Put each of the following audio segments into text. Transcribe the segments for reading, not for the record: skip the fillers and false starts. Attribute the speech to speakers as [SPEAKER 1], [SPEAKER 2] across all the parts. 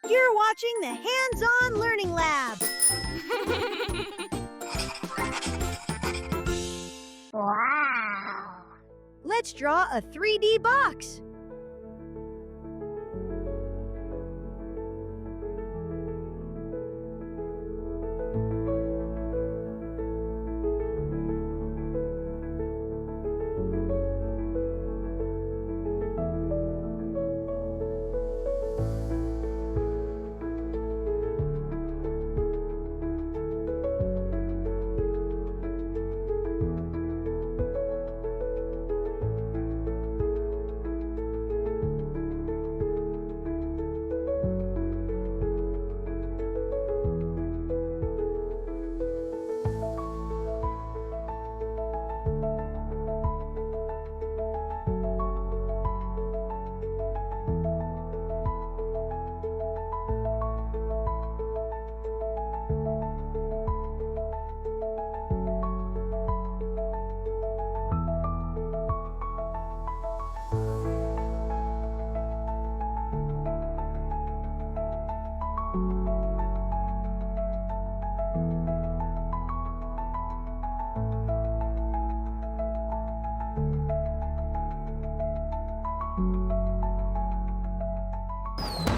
[SPEAKER 1] You're watching the Hands-On Learning Lab.
[SPEAKER 2] Wow!
[SPEAKER 1] Let's draw a 3D box.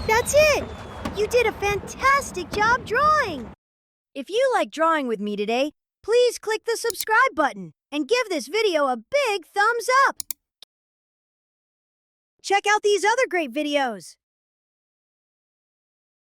[SPEAKER 1] That's it! You did a fantastic job drawing! If you like drawing with me today, please click the subscribe button and give this video a big thumbs up! Check out these other great videos!